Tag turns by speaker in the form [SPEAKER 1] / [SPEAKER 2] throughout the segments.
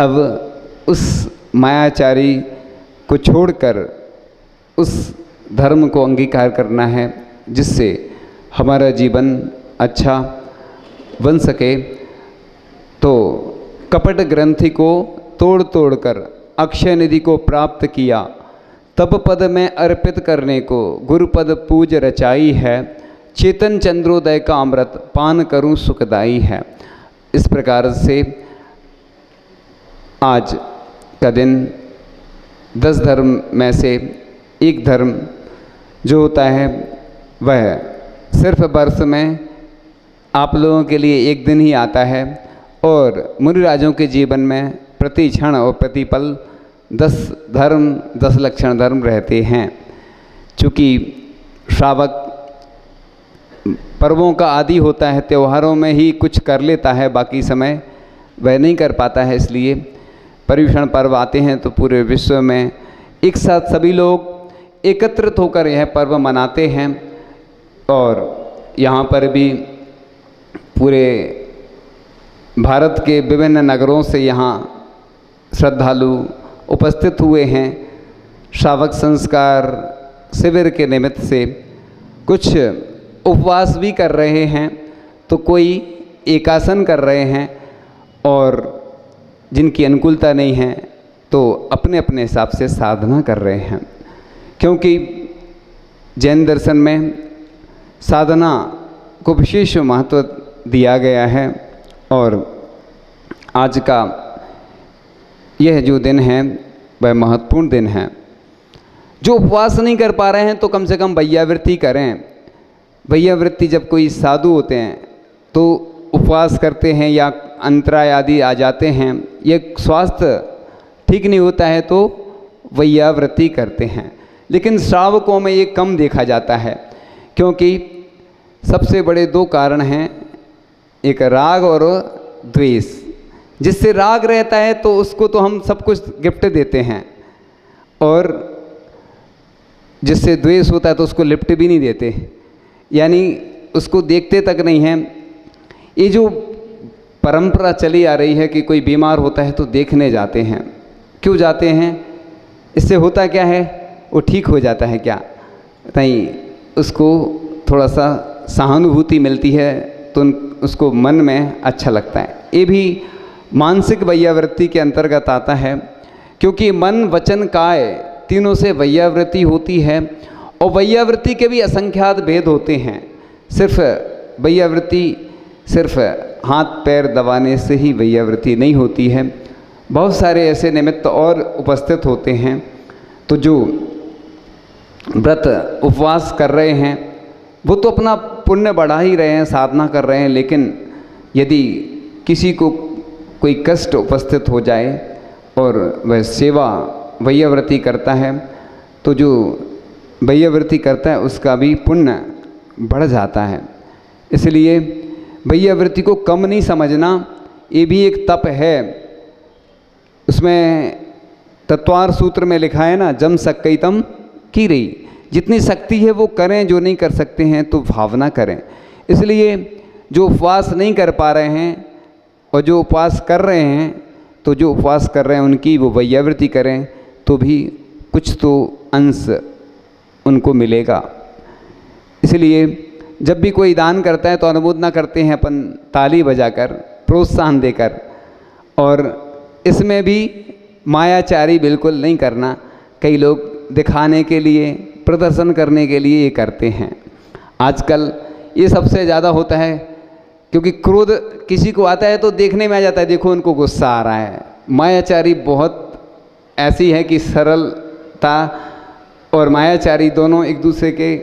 [SPEAKER 1] अब उस मायाचारी को छोड़कर उस धर्म को अंगीकार करना है जिससे हमारा जीवन अच्छा बन सके। तो कपट ग्रंथि को तोड़ तोड़ कर अक्षय निधि को प्राप्त किया, तब पद में अर्पित करने को गुरुपद पूज रचाई है, चेतन चंद्रोदय का अमृत पान करूं सुखदाई है। इस प्रकार से आज का दिन 10 धर्म में से एक धर्म जो होता है वह सिर्फ वर्ष में आप लोगों के लिए एक दिन ही आता है और मुनिराजों के जीवन में प्रति क्षण और प्रति पल 10 धर्म 10 लक्षण धर्म रहते हैं। चूँकि श्रावक पर्वों का आदि होता है, त्योहारों में ही कुछ कर लेता है, बाकी समय वह नहीं कर पाता है। इसलिए पर्युषण पर्व आते हैं तो पूरे विश्व में एक साथ सभी लोग एकत्रित होकर यह पर्व मनाते हैं। और यहाँ पर भी पूरे भारत के विभिन्न नगरों से यहाँ श्रद्धालु उपस्थित हुए हैं। श्रावक संस्कार शिविर के निमित्त से कुछ उपवास भी कर रहे हैं, तो कोई एकासन कर रहे हैं और जिनकी अनुकूलता नहीं है तो अपने अपने हिसाब से साधना कर रहे हैं। क्योंकि जैन दर्शन में साधना को विशेष महत्व दिया गया है और आज का यह जो दिन है वह महत्वपूर्ण दिन है। जो उपवास नहीं कर पा रहे हैं तो कम से कम वैयावृत्ति करें। वैयावृत्ति जब कोई साधु होते हैं तो उपवास करते हैं या अंतराय आदि आ जाते हैं, ये स्वास्थ्य ठीक नहीं होता है तो वैयावृत्ति करते हैं। लेकिन श्रावकों में ये कम देखा जाता है क्योंकि सबसे बड़े 2 कारण हैं, एक राग और द्वेष। जिससे राग रहता है तो उसको तो हम सब कुछ गिफ्ट देते हैं और जिससे द्वेष होता है तो उसको लिफ्ट भी नहीं देते, यानी उसको देखते तक नहीं हैं। ये जो परंपरा चली आ रही है कि कोई बीमार होता है तो देखने जाते हैं, क्यों जाते हैं? इससे होता क्या है, वो ठीक हो जाता है क्या? नहीं, उसको थोड़ा सा सहानुभूति मिलती है तो उसको मन में अच्छा लगता है। ये भी मानसिक वैयावृत्ति के अंतर्गत आता है क्योंकि मन वचन काय तीनों से वैयावृत्ति होती है और वैयावृत्ति के भी असंख्यात भेद होते हैं। सिर्फ वैयावृत्ति सिर्फ हाथ पैर दबाने से ही वैयावृत्ति नहीं होती है, बहुत सारे ऐसे निमित्त और उपस्थित होते हैं। तो जो व्रत उपवास कर रहे हैं वो तो अपना पुण्य बढ़ा ही रहे हैं, साधना कर रहे हैं, लेकिन यदि किसी को कोई कष्ट उपस्थित हो जाए और वह सेवा वैयावृत्ति करता है तो जो वैयावृत्ति करता है उसका भी पुण्य बढ़ जाता है। इसलिए वैयावृत्ति को कम नहीं समझना, ये भी एक तप है। उसमें तत्वार सूत्र में लिखा है ना, जम सक्कई तम की रही, जितनी शक्ति है वो करें, जो नहीं कर सकते हैं तो भावना करें। इसलिए जो उपवास नहीं कर पा रहे हैं और जो उपवास कर रहे हैं, तो जो उपवास कर रहे हैं उनकी वो वैयावृत्ति करें तो भी कुछ तो अंश उनको मिलेगा। इसलिए जब भी कोई दान करता है तो अनुमोदना करते हैं अपन ताली बजाकर, प्रोत्साहन देकर। और इसमें भी मायाचारी बिल्कुल नहीं करना। कई लोग दिखाने के लिए, प्रदर्शन करने के लिए ये करते हैं। आजकल ये सबसे ज़्यादा होता है क्योंकि क्रोध किसी को आता है तो देखने में आ जाता है, देखो उनको गुस्सा आ रहा है। मायाचारी बहुत ऐसी है कि सरलता और मायाचारी दोनों एक दूसरे के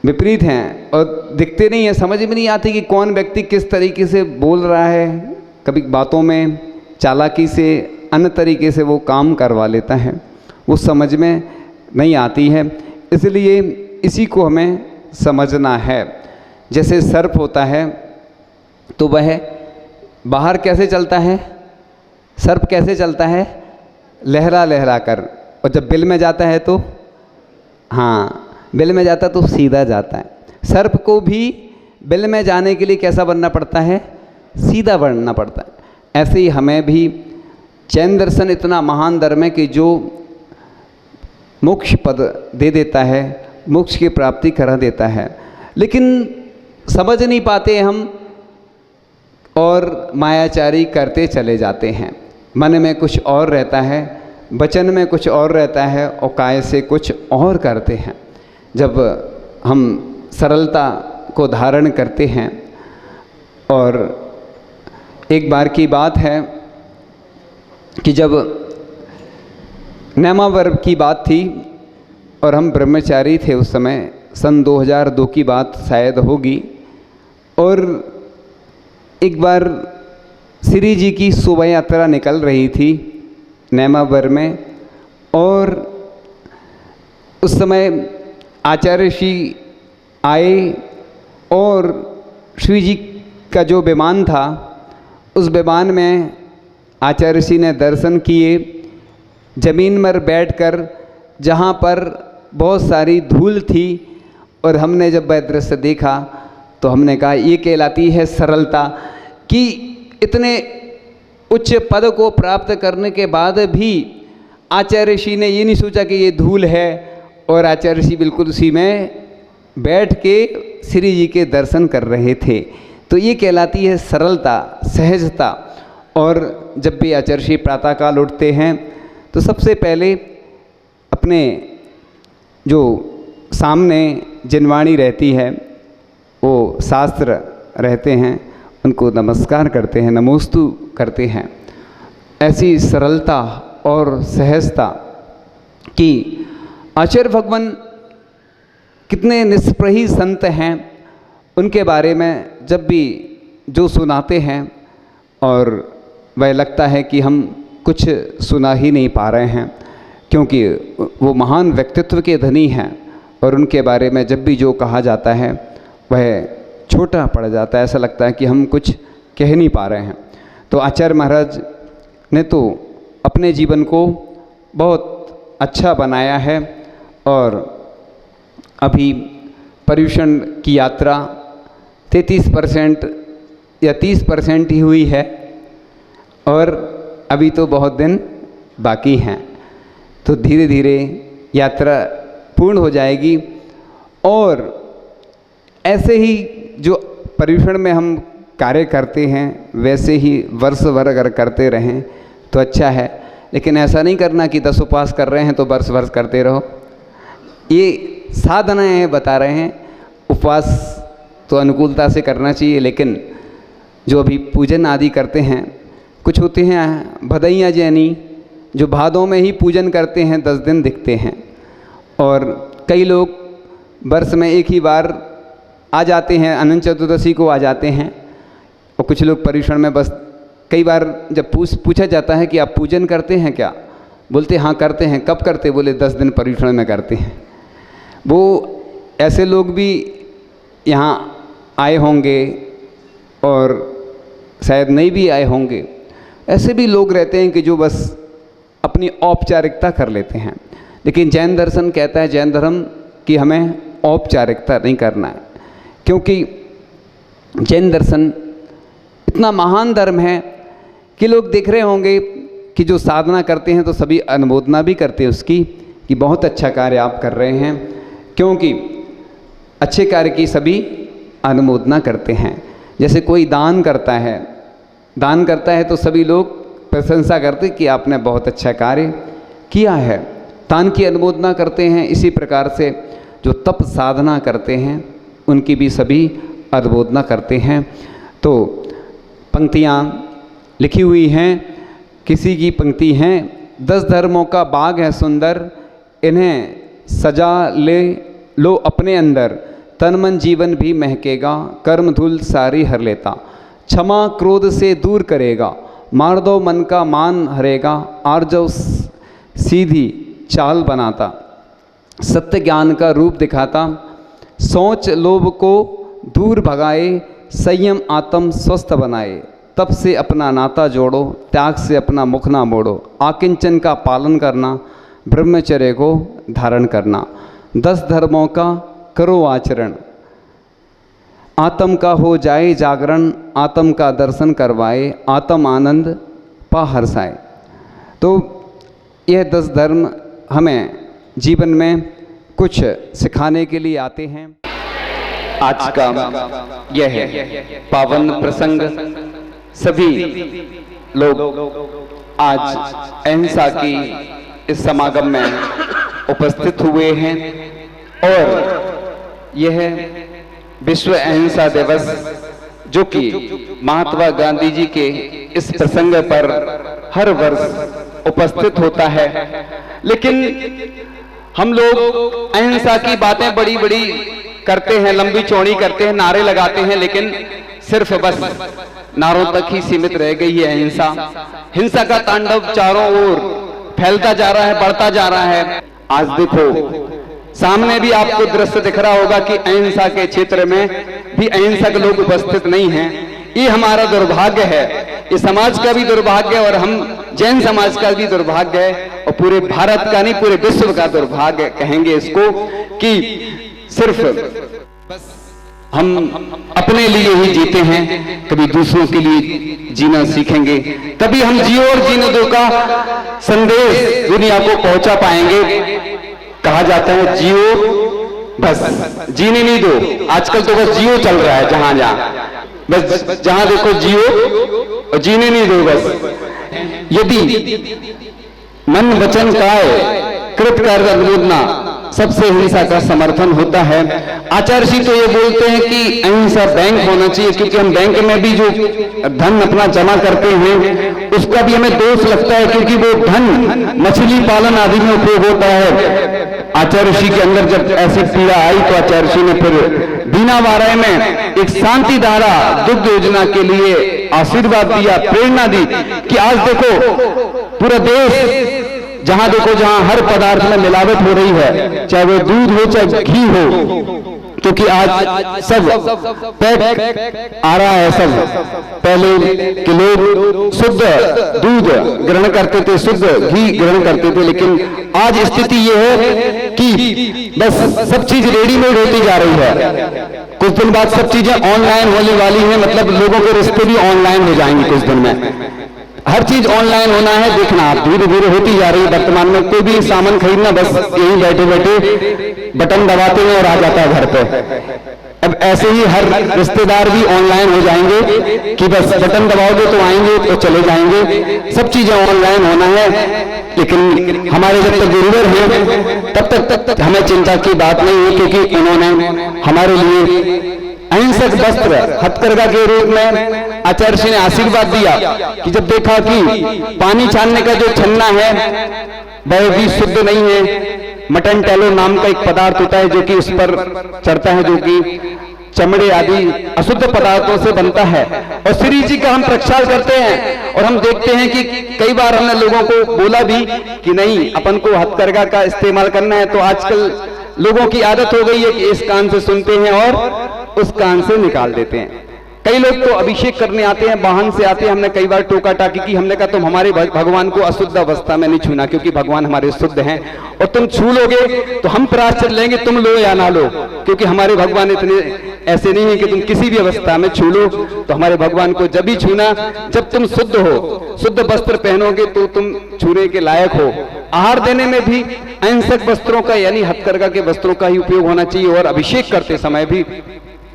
[SPEAKER 1] विपरीत हैं और दिखते नहीं हैं, समझ में नहीं आती कि कौन व्यक्ति किस तरीके से बोल रहा है। कभी बातों में चालाकी से अन्य तरीके से वो काम करवा लेता है, वो समझ में नहीं आती है। इसलिए इसी को हमें समझना है। जैसे सर्प होता है तो वह बाहर कैसे चलता है, सर्प कैसे चलता है, लहरा लहरा कर, और जब बिल में जाता है तो बिल में जाता तो सीधा जाता है। सर्प को भी बिल में जाने के लिए कैसा बनना पड़ता है, सीधा बनना पड़ता है। ऐसे ही हमें भी जैन दर्शन इतना महान धर्म है कि जो मोक्ष पद दे देता है, मोक्ष की प्राप्ति करा देता है, लेकिन समझ नहीं पाते हम और मायाचारी करते चले जाते हैं। मन में कुछ और रहता है, वचन में कुछ और रहता है और काय से कुछ और करते हैं। जब हम सरलता को धारण करते हैं, और एक बार की बात है कि जब नैमावर की बात थी और हम ब्रह्मचारी थे उस समय, सन 2002 की बात शायद होगी, और एक बार श्री जी की शोभा यात्रा निकल रही थी नैमावर में, और उस समय आचार्य श्री आए और श्री जी का जो विमान था उस विमान में आचार्य श्री ने दर्शन किए, जमीन पर बैठकर, जहाँ पर बहुत सारी धूल थी, और हमने जब वह दृश्य देखा तो हमने कहा ये कहलाती है सरलता, कि इतने उच्च पद को प्राप्त करने के बाद भी आचार्य श्री ने ये नहीं सोचा कि ये धूल है, और आचार्य श्री बिल्कुल उसी में बैठ के श्री जी के दर्शन कर रहे थे। तो ये कहलाती है सरलता, सहजता। और जब भी आचार्य श्री प्रातःकाल उठते हैं तो सबसे पहले अपने जो सामने जिनवाणी रहती है, वो शास्त्र रहते हैं, उनको नमस्कार करते हैं, नमोस्तु करते हैं। ऐसी सरलता और सहजता कि आचार्य भगवान कितने निष्प्रही संत हैं, उनके बारे में जब भी जो सुनाते हैं और वह लगता है कि हम कुछ सुना ही नहीं पा रहे हैं, क्योंकि वो महान व्यक्तित्व के धनी हैं, और उनके बारे में जब भी जो कहा जाता है वह छोटा पड़ जाता है, ऐसा लगता है कि हम कुछ कह नहीं पा रहे हैं। तो आचार्य महाराज ने तो अपने जीवन को बहुत अच्छा बनाया है, और अभी पर्यूषण की यात्रा 33% या 30% ही हुई है, और अभी तो बहुत दिन बाकी हैं। तो धीरे धीरे यात्रा पूर्ण हो जाएगी, और ऐसे ही जो पर्यूषण में हम कार्य करते हैं वैसे ही वर्ष भर अगर करते रहें तो अच्छा है, लेकिन ऐसा नहीं करना कि 10 उपवास कर रहे हैं तो वर्ष वर्ष करते रहो। ये साधनाएं बता रहे हैं, उपवास तो अनुकूलता से करना चाहिए, लेकिन जो अभी पूजन आदि करते हैं, कुछ होते हैं भदैया जैनी जो भादों में ही पूजन करते हैं, 10 दिन दिखते हैं, और कई लोग वर्ष में एक ही बार आ जाते हैं, अनंत चतुर्दशी को आ जाते हैं, और कुछ लोग पर्यूषण में बस कई बार जब पूछा जाता है कि आप पूजन करते हैं क्या, बोलते हाँ करते हैं। कब करते? बोले 10 दिन पर्यूषण में करते हैं। वो ऐसे लोग भी यहाँ आए होंगे और शायद नहीं भी आए होंगे। ऐसे भी लोग रहते हैं कि जो बस अपनी औपचारिकता कर लेते हैं, लेकिन जैन दर्शन कहता है, जैन धर्म कि हमें औपचारिकता नहीं करना है, क्योंकि जैन दर्शन इतना महान धर्म है कि लोग देख रहे होंगे कि जो साधना करते हैं तो सभी अनुमोदना भी करते हैं उसकी कि बहुत अच्छा कार्य आप कर रहे हैं, क्योंकि अच्छे कार्य की सभी अनुमोदना करते हैं। जैसे कोई दान करता है तो सभी लोग प्रशंसा करते कि आपने बहुत अच्छा कार्य किया है, दान की अनुमोदना करते हैं। इसी प्रकार से जो तप साधना करते हैं उनकी भी सभी अनुमोदना करते हैं। तो पंक्तियाँ लिखी हुई हैं, किसी की पंक्ति हैं, 10 धर्मों का बाग है सुंदर, इन्हें सजा ले लो अपने अंदर, तन मन जीवन भी महकेगा, कर्म धूल सारी हर लेता, क्षमा क्रोध से दूर करेगा, मार दो मन का मान हरेगा, आर्जव सीधी चाल बनाता, सत्य ज्ञान का रूप दिखाता, सोच लोभ को दूर भगाए, संयम आत्म स्वस्थ बनाए, तप से अपना नाता जोड़ो, त्याग से अपना मुख ना मोड़ो, आकिंचन का पालन करना, ब्रह्मचर्य को धारण करना, 10 धर्मों का करो आचरण, आत्म का हो जाए जागरण, आत्म का दर्शन करवाए, आत्म आनंद पा हर्षाए। तो यह 10 धर्म हमें जीवन में कुछ सिखाने के लिए आते हैं। आज का यह पावन प्रसंग सभी लोग आज अहिंसा की इस समागम में उपस्थित हुए हैं और यह विश्व अहिंसा दिवस जो कि महात्मा गांधी जी के इस प्रसंग पर हर वर्ष उपस्थित होता है, लेकिन हम लोग अहिंसा की बातें बड़ी बड़ी करते हैं, लंबी चौड़ी करते हैं, नारे लगाते हैं, लेकिन सिर्फ बस नारों तक ही सीमित रह गई है अहिंसा। हिंसा का तांडव चारों ओर फैलता जा रहा है, बढ़ता जा रहा है। आज देखो सामने भी आपको दृश्य दिख रहा होगा कि अहिंसा के क्षेत्र में भी अहिंसक लोग उपस्थित नहीं हैं। ये हमारा दुर्भाग्य है, ये समाज का भी दुर्भाग्य है और हम जैन समाज का भी दुर्भाग्य है और पूरे भारत का नहीं पूरे विश्व का दुर्भाग्य कहेंगे इसको कि सिर्फ हम अपने लिए ही जीते हैं, कभी दूसरों के लिए जीना सीखेंगे तभी हम जियो और जीने दो का संदेश दुनिया को पहुंचा पाएंगे। कहा जाता है जियो बस जीने नहीं दो, आजकल तो बस जियो चल रहा है, जहां जहां बस जहां देखो जियो और जीने नहीं दो बस। यदि मन वचन काय कृत कार्य अनुमोदना सबसे हिंसा का समर्थन होता है। आचार्य जी तो ये बोलते हैं कि अहिंसा बैंक होना चाहिए, क्योंकि हम बैंक में भी जो धन अपना जमा करते हैं उसका भी हमें दोष लगता है, क्योंकि वो धन मछली पालन आदि में उपयोग होता है। आचार्य जी के अंदर जब ऐसी पीड़ा आई तो आचार्य जी ने फिर बीना वाराय में एक शांति धारा दुग्ध योजना के लिए आशीर्वाद दिया, प्रेरणा दी कि आज देखो पूरा देश जहां देखो जहां हर पदार्थ में मिलावट हो रही है, चाहे वो दूध हो चाहे घी हो, क्योंकि आज सब पैक आ रहा है। सब पहले के लोग शुद्ध दूध ग्रहण करते थे, शुद्ध घी ग्रहण करते थे, लेकिन आज स्थिति ये है कि बस सब चीज रेडीमेड होती जा रही है। कुछ दिन बाद सब चीजें ऑनलाइन होने वाली हैं, मतलब लोगों के रिश्ते भी ऑनलाइन हो जाएंगे कुछ दिन में। हर चीज ऑनलाइन होना है, देखना आप धीरे धीरे होती जा रही है। वर्तमान में कोई भी सामान खरीदना बस यही बैठे बैठे बटन दबाते हैं और आ जाता है घर पे। अब ऐसे ही हर रिश्तेदार भी ऑनलाइन हो जाएंगे कि बस बटन दबाओगे तो आएंगे तो चले जाएंगे, सब चीजें ऑनलाइन होना है। लेकिन हमारे जब तक गुरुवर हैं तब तक हमें चिंता की बात नहीं है, क्योंकि उन्होंने हमारे लिए अहिंसक वस्त्र हथकरघा के रूप में आचार्य जी ने आशीर्वाद दिया कि जब देखा कि पानी छानने का जो छन्ना है वह भी शुद्ध नहीं है, मटन टैलो नाम का एक पदार्थ होता है जो कि उस पर चढ़ता है, जो कि चमड़े आदि अशुद्ध पदार्थों से बनता है। और श्री जी का हम प्रक्षाल करते हैं और हम देखते हैं कि कई बार हमने लोगों को बोला भी कि नहीं अपन को हथकरघा का इस्तेमाल करना है, तो आजकल लोगों की आदत हो गई है कि इस कान से सुनते हैं और उस कान से निकाल देते हैं। कई लोग तो अभिषेक करने आते हैं, वाहन से आते हैं, हमने कई बार टोका टाकी की, हमने कहा तुम हमारे भगवान को अशुद्ध अवस्था में नहीं छूना, क्योंकि भगवान हमारे शुद्ध हैं और तुम छू लोगे तो हम प्रायश्चित लेंगे, तुम लो या ना लो, क्योंकि हमारे भगवान इतने ऐसे नहीं है कि तुम किसी भी अवस्था में छू लो। तो हमारे भगवान को जब भी छूना जब तुम शुद्ध हो, शुद्ध वस्त्र पहनोगे तो तुम छूने के लायक हो। आहार देने में भी अहिंसक वस्त्रों का यानी हथकरघा के वस्त्रों का ही उपयोग होना चाहिए, और अभिषेक करते समय भी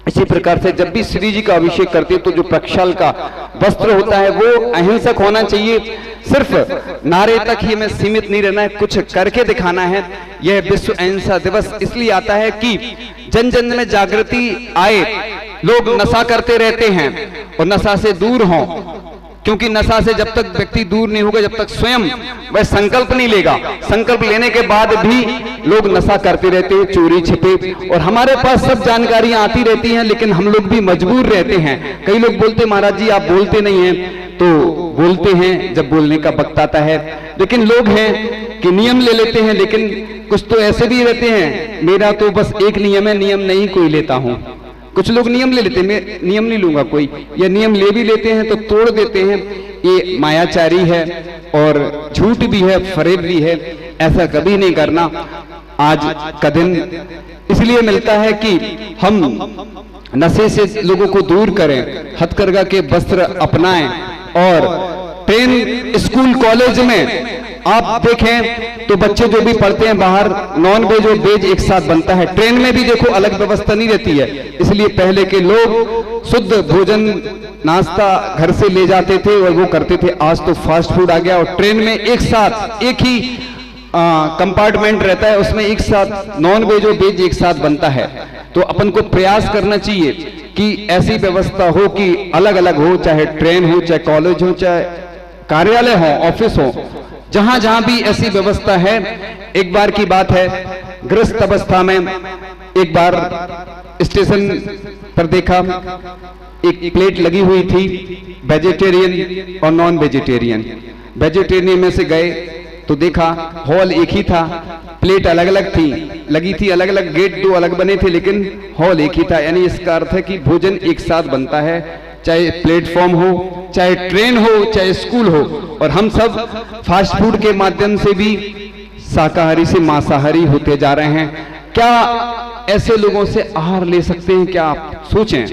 [SPEAKER 1] इसी प्रकार से जब भी श्री जी का अभिषेक करते हैं तो जो प्रक्षाल का वस्त्र होता है वो अहिंसक होना चाहिए। सिर्फ नारे तक ही हमें सीमित नहीं रहना है, कुछ करके दिखाना है। यह विश्व अहिंसा दिवस इसलिए आता है कि जन जन में जागृति आए। लोग नशा करते रहते हैं और नशा से दूर हों, क्योंकि नशा से जब तक व्यक्ति दूर नहीं होगा, जब तक स्वयं वह संकल्प नहीं लेगा, संकल्प लेने के बाद भी लोग नशा करते रहते हैं चोरी छिपे। और हमारे पास सब जानकारियां आती रहती हैं, लेकिन हम लोग भी मजबूर रहते हैं। कई लोग बोलते महाराज जी आप बोलते नहीं हैं, तो बोलते हैं जब बोलने का वक्त आता है। लेकिन लोग हैं कि नियम ले लेते हैं, लेकिन कुछ तो ऐसे भी रहते हैं मेरा तो बस एक नियम है, नियम नहीं कोई लेता हूं। कुछ लोग नियम ले लेते हैं, मैं नियम नहीं लूंगा कोई, या नियम ले भी लेते हैं तो तोड़ देते हैं। ये मायाचारी है और झूठ भी है, फरेब भी है, ऐसा कभी नहीं करना। आज का दिन इसलिए मिलता है कि हम नशे से लोगों को दूर करें, हथकरघा के वस्त्र अपनाएं और
[SPEAKER 2] ट्रेन, स्कूल, कॉलेज में आप देखें तो बच्चे जो भी पढ़ते हैं बाहर, नॉन वेज और वेज एक साथ बनता है। ट्रेन में भी देखो अलग व्यवस्था नहीं रहती है, इसलिए पहले के लोग शुद्ध भोजन नाश्ता घर से ले जाते थे और वो करते थे। आज तो फास्ट फूड आ गया और ट्रेन में एक साथ एक ही कंपार्टमेंट रहता है, उसमें एक साथ नॉन वेज और वेज एक साथ बनता है। तो अपन को प्रयास करना चाहिए कि ऐसी व्यवस्था हो कि अलग अलग हो, चाहे ट्रेन हो, चाहे कॉलेज हो, चाहे कार्यालय हो, ऑफिस हो, जहां जहां भी ऐसी व्यवस्था है। एक बार की बात है, गृहस्थ अवस्था में एक बार स्टेशन पर देखा एक प्लेट लगी हुई थी वेजिटेरियन और नॉन वेजिटेरियन। वेजिटेरियन में से गए तो देखा हॉल एक ही था, प्लेट अलग अलग थी, लगी थी अलग अलग, गेट दो अलग बने थे, लेकिन हॉल एक ही था। यानी इसका अर्थ है कि भोजन एक साथ बनता है, चाहे प्लेटफॉर्म हो, चाहे ट्रेन हो, चाहे स्कूल हो। और हम सब फास्ट फूड के माध्यम से भी शाकाहारी से मांसाहारी होते जा रहे हैं। क्या ऐसे लोगों से आहार ले सकते हैं? क्या आप सोचें,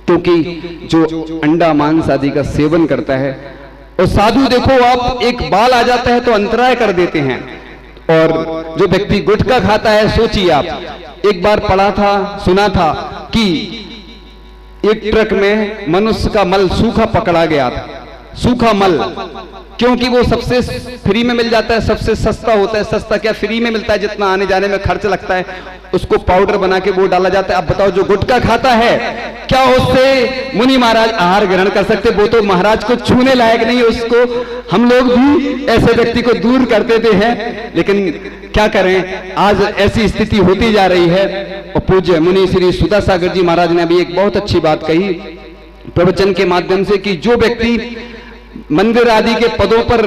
[SPEAKER 2] क्योंकि जो अंडा मांस आदि का सेवन करता है, और साधु देखो आप एक बाल आ जाता है तो अंतराय कर देते हैं। और जो व्यक्ति गुटखा खाता है, सोचिए आप, एक बार पढ़ा था, सुना था कि एक ट्रक में मनुष्य का मल सूखा पकड़ा गया था, सूखा मल, क्योंकि वो सबसे फ्री में मिल जाता है, सबसे सस्ता होता है। सस्ता क्या, फ्री में मिलता है, जितना आने जाने में खर्च लगता है उसको पाउडर बना के वो डाला जाता है। अब बताओ जो गुटखा खाता है, क्या उससे मुनि महाराज आहार ग्रहण कर सकते? वो तो महाराज को छूने लायक नहीं है, उसको हम लोग भी ऐसे व्यक्ति को दूर कर देते हैं। लेकिन क्या करें, आज ऐसी स्थिति होती जा रही है। और पूज्य मुनि श्री सुधा सागर जी महाराज ने अभी एक बहुत अच्छी बात कही प्रवचन के माध्यम से कि जो व्यक्ति मंदिर आदि के पदों पर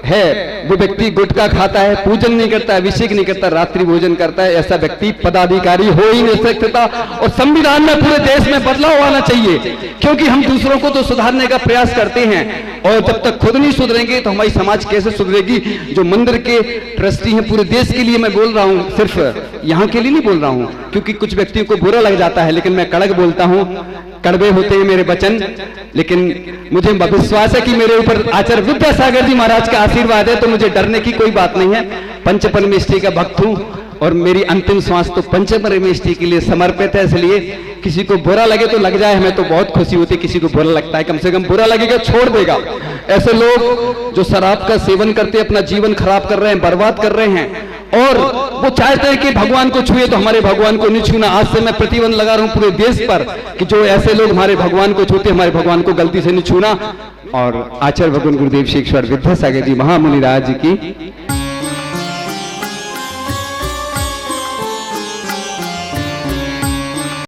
[SPEAKER 2] है, वो व्यक्ति गुटखा खाता है, पूजन नहीं करता, अभिषेक नहीं करता, रात्रि भोजन करता है, ऐसा व्यक्ति पदाधिकारी हो ही नहीं सकता। और संविधान में पूरे देश में बदलाव आना चाहिए, क्योंकि हम दूसरों को तो सुधारने का प्रयास करते हैं, और जब तक खुद नहीं सुधरेंगे तो हमारी समाज कैसे सुधरेगी? जो मंदिर के ट्रस्टी हैं, पूरे देश के लिए मैं बोल रहा हूं, सिर्फ यहाँ के लिए नहीं बोल रहा हूं, क्योंकि कुछ व्यक्तियों को बुरा लग जाता है, लेकिन मैं कड़क बोलता हूं, कड़वे होते हैं मेरे वचन, लेकिन मुझे विश्वास है कि मेरे ऊपर आचार्य विद्यासागर जी महाराज का आशीर्वाद है, तो मुझे डरने की कोई बात नहीं है। पंच परमेष्ठी का भक्त हूं और मेरी अंतिम श्वास तो पंच परमेष्ठी के लिए समर्पित है, इसलिए किसी को बुरा लगे तो लग जाए, हमें तो बहुत खुशी होती है। किसी को बुरा लगता है, कम से कम बुरा लगेगा, छोड़ देगा। ऐसे लोग जो शराब का सेवन करते अपना जीवन खराब कर रहे हैं, बर्बाद कर रहे हैं, और वो चाहते हैं कि भगवान को छुए तो हमारे भगवान को नहीं छूना। आज से मैं प्रतिबंध लगा रहा हूं पूरे देश पर कि जो ऐसे लोग हमारे भगवान को छूते, हमारे भगवान को गलती से नहीं छूना। और आचार्य भगवान गुरुदेव श्री ईश्वर विद्यासागर जी महामुनि राज की